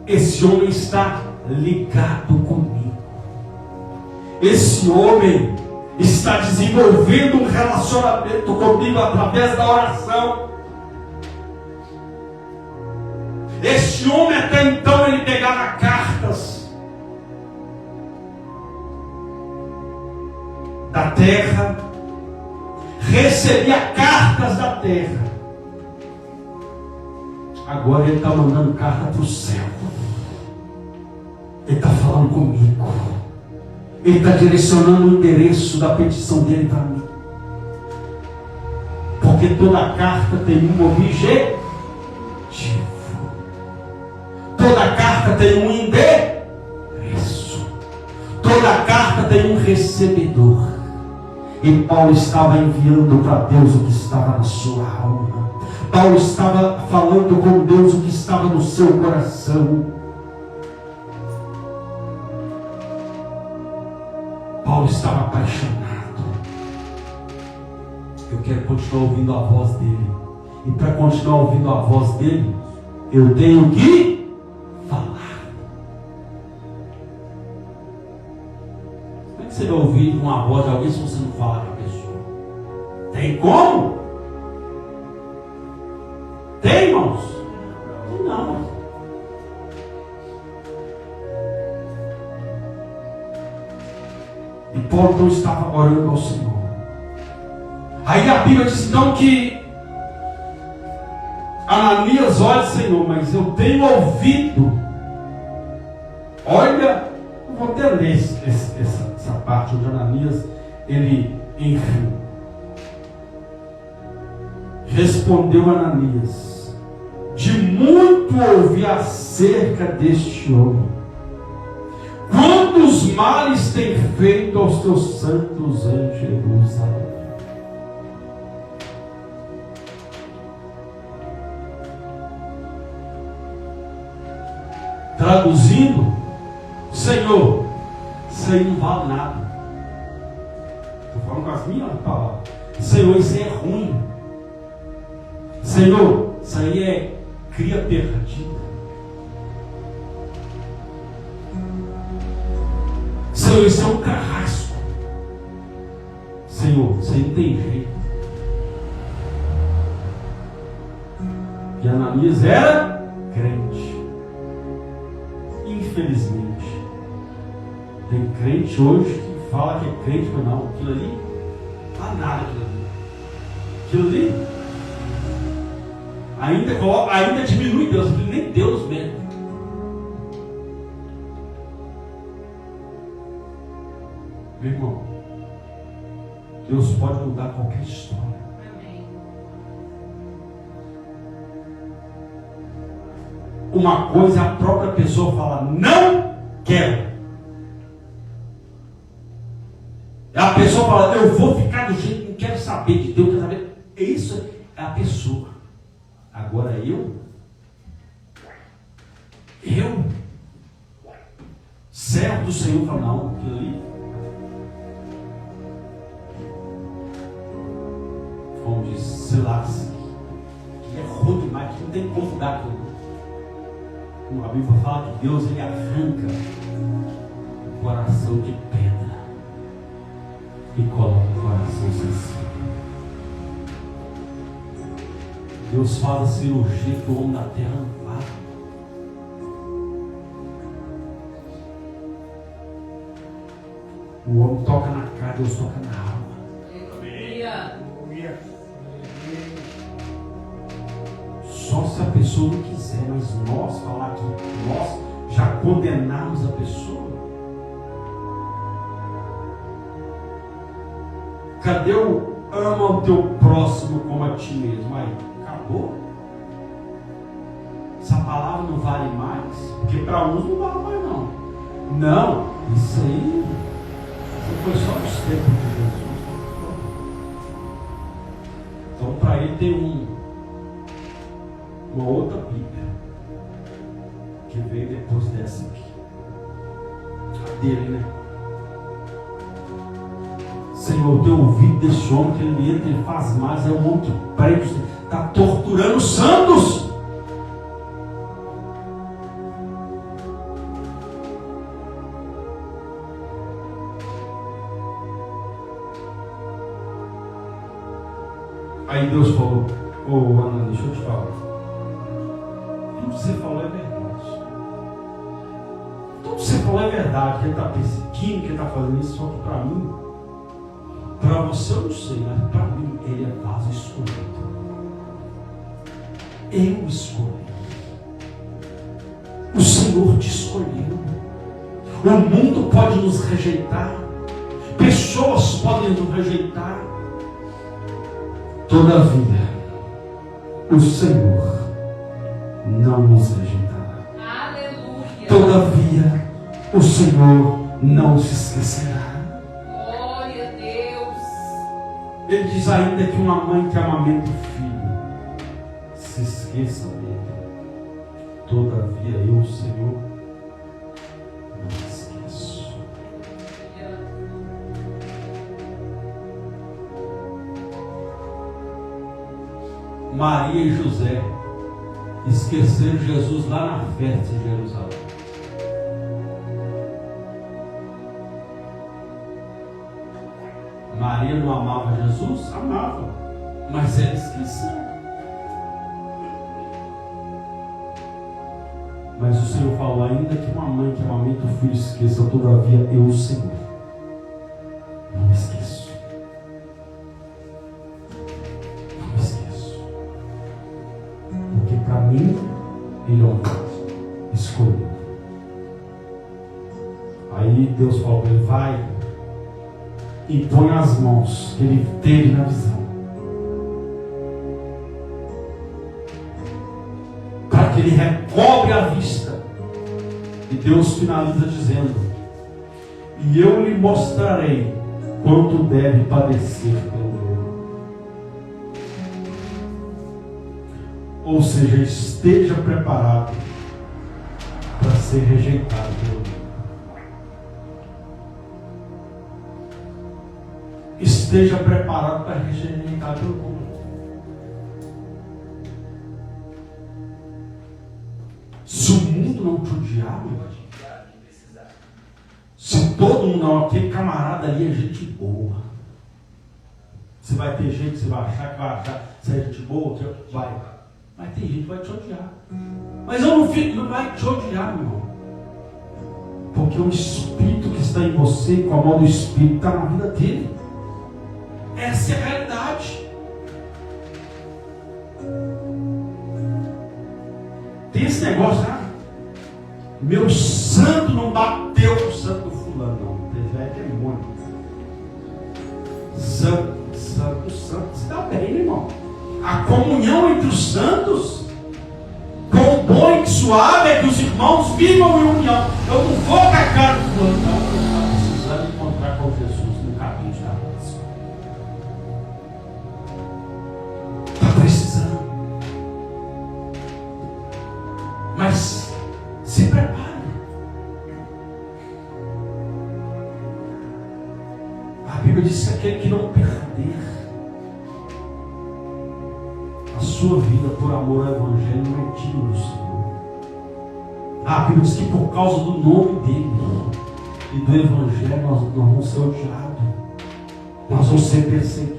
Esse homem está ligado comigo. Esse homem está desenvolvendo um relacionamento comigo através da oração. Este homem até então ele pegava cartas da terra, recebia cartas da terra. Agora ele está mandando carta para o céu. Ele está falando comigo. Ele está direcionando o endereço da petição dele para mim. Porque toda carta tem um objetivo. Toda carta tem um endereço. Toda carta tem um recebedor. E Paulo estava enviando para Deus o que estava na sua alma. Paulo estava falando com Deus o que estava no seu coração. Paulo estava apaixonado. Eu quero continuar ouvindo a voz dele. E para continuar ouvindo a voz dele, eu tenho que falar. Como é que você vai ouvir uma voz de alguém se você não fala com a pessoa? Tem como? Tem, irmãos? Não. E Paulo não estava orando ao Senhor. Aí a Bíblia diz então que Ananias, olha, Senhor, mas eu tenho ouvido. Olha, eu vou até ler essa parte onde Ananias, ele, enfim, respondeu Ananias: de muito ouvi acerca deste homem. Quantos males tem feito aos teus santos em Jerusalém? Traduzindo, Senhor, isso aí não vale nada. Estou falando com as minhas palavras. Senhor, isso aí é ruim. Senhor, isso aí é cria perdida. Senhor, isso é um carrasco. Senhor, isso aí não tem jeito. E Ananias era crente. Infelizmente, tem crente hoje que fala que é crente, mas não, aquilo ali não há nada aquilo ali ainda diminui Deus, nem Deus mesmo. Meu irmão, Deus pode mudar qualquer história. Uma coisa a própria pessoa fala, não quero. A pessoa fala, eu vou ficar do jeito que não quero saber de Deus, quero saber. Isso é a pessoa. Agora eu, servo do Senhor, fala, não, aquilo ali, como diz Silas, que é ruim demais, que não tem como mudar tudo. A Bíblia fala que Deus, ele arranca o coração de pedra e coloca o coração sensível. Deus faz a cirurgia que o homem da terra não faz. O homem toca na cara, Deus toca na alma. Aleluia. Só se a pessoa não quiser, mas nós falar que nós já condenamos a pessoa. Cadê o ama o teu próximo como a ti mesmo? Aí, acabou. Essa palavra não vale mais, porque para uns não vale mais não. Não, isso aí foi só nos tempos de Jesus. Então para ele tem uma outra Bíblia que veio depois dessa aqui, a dele, né? Senhor, eu tenho ouvido desse homem que ele entra, ele faz mais, é um homem que prega, está torturando os santos. Aí Deus falou, Ana, deixa eu te falar. Tudo que você falou é verdade. Tudo que você falou é verdade. Que ele está perseguindo, que ele está fazendo isso, só que para mim, para você eu não sei, mas para mim ele é vaso escolhido. Eu escolhi. O Senhor te escolheu. O mundo pode nos rejeitar. Pessoas podem nos rejeitar. Todavia, o Senhor não nos rejeitará. Aleluia. Todavia, o Senhor não se esquecerá. Glória a Deus. Ele diz ainda que uma mãe que amamenta o filho se esqueça dele. Todavia, eu, Senhor, não me esqueço. Maria e José esqueceram Jesus lá na festa de Jerusalém. Maria não amava Jesus? Amava, mas ela esqueceu. Mas o Senhor falou: ainda que uma mãe que amamenta o filho esqueça, todavia eu, o Senhor, não me esqueço. Não me esqueço. Porque para mim, Ele é um escolhido. Aí Deus falou para ele: vai e põe as mãos que ele teve na visão, para que ele recobre a vista. E Deus finaliza dizendo: e eu lhe mostrarei quanto deve padecer pelo meu. Ou seja, esteja preparado para ser rejeitado pelo meu. Esteja preparado para rejeitar pelo mundo. Se o mundo não te odiar, se todo mundo não, aquele camarada ali é gente boa, você vai ter gente que você vai achar que vai achar que você é gente boa, que vai. Mas tem gente que vai te odiar. Mas eu não fico, não vai te odiar, meu irmão. Porque o Espírito que está em você, com a mão do Espírito, está na vida dele. Essa é a realidade. Tem esse negócio, né? Meu santo não bateu com o santo do fulano, não. É demônio. Santo se dá bem, irmão. A comunhão entre os santos, com o bom e suave, é que os irmãos vivam em união. Eu não vou com a cara do fulano, não. Eu estou precisando encontrar com Jesus no caminho de Damasco. Mas se prepare. A Bíblia diz que aquele que não perder a sua vida por amor ao Evangelho não é digno do Senhor. A Bíblia diz que por causa do nome dele e do Evangelho nós vamos ser odiados, nós vamos ser perseguidos.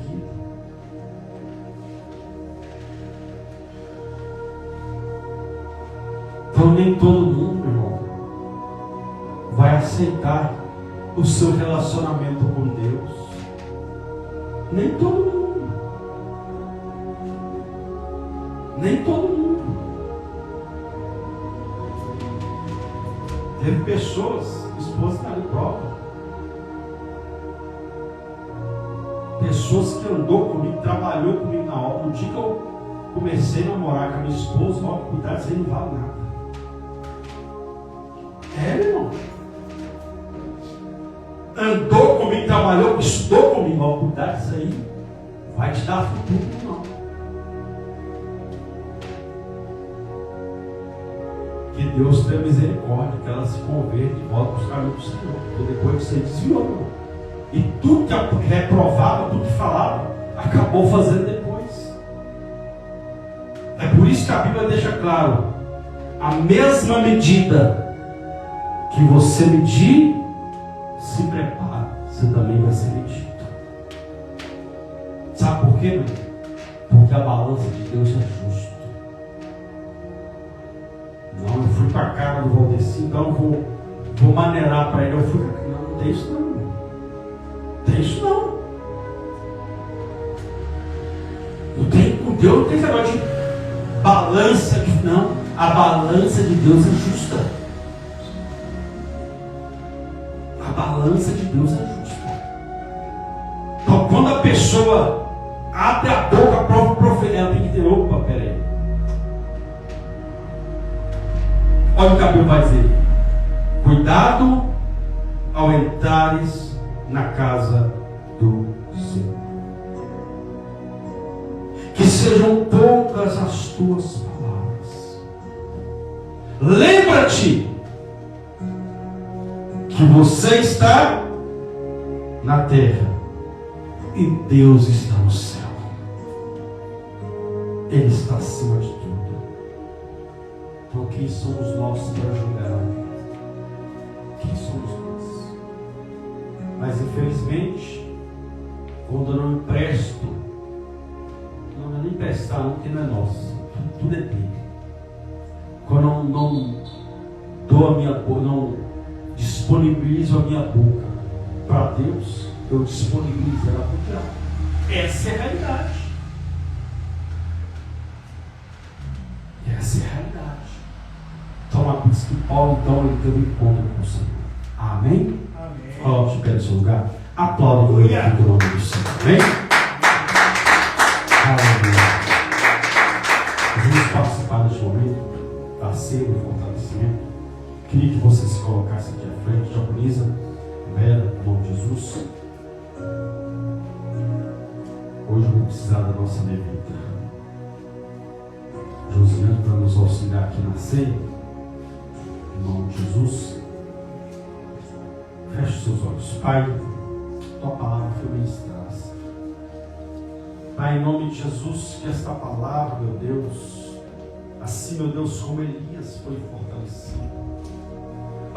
Então nem todo mundo, meu irmão, vai aceitar o seu relacionamento com Deus. Nem todo mundo. Nem todo mundo. Teve pessoas, esposa está de prova. Pessoas que andou comigo, trabalhou comigo na obra. No dia que eu comecei a namorar com a minha esposa, ó, cuidado, isso aí não vale nada. É, meu irmão. Andou comigo, trabalhou, estudou comigo. Ó, cuidado, isso aí vai te dar futuro, não. Que Deus tenha misericórdia, que ela se converta e volta para os caminhos do Senhor. Porque depois você desviou, irmão. E tudo que reprovava, tudo que falava, acabou fazendo depois. É por isso que a Bíblia deixa claro: a mesma medida que você medir, se prepara, você também vai ser medido. Sabe por quê, meu? Porque a balança de Deus é justa. Não, eu fui para a cara do Valdeci, então eu vou maneirar para ele. Eu fui, não tem isso não. Tem isso não. Não tem, com Deus não tem esse negócio de balança, não. A balança de Deus é justa. A balança de Deus é justa. Então, quando a pessoa abre a boca, a própria profeta, ela tem que ter, opa, peraí. Olha o que a Bíblia vai dizer: cuidado ao entrares na casa do Senhor. Que sejam poucas as tuas palavras. Lembra-te que você está na terra e Deus está no céu. Ele está acima de tudo. Então quem somos nós para julgar? Quem somos nós? Mas infelizmente, quando eu não empresto, não é nem emprestar, não, porque não é nosso. Tudo é dele. Quando eu não dou a minha boca, não disponibilizo a minha boca para Deus, eu disponibilizo ela para o diabo. Essa é a realidade. Essa é a realidade. Então, a diz que Paulo, então, ele teve um encontro com o Senhor. Amém? Amém. Coloque de pé no seu lugar. Aplauda o nome do Senhor. Amém? Aleluia. Vamos participar deste momento da ceia do fortalecimento. Queria que você se colocasse aqui à frente. Diaconisa Vera, em nome de Jesus. Hoje eu vou precisar da nossa levita Josiane para nos auxiliar aqui na ceia. Em nome de Jesus. Feche seus olhos. Pai, tua palavra foi ministrada. Pai, em nome de Jesus, que esta palavra, meu Deus, assim, meu Deus, como Elias foi fortalecido,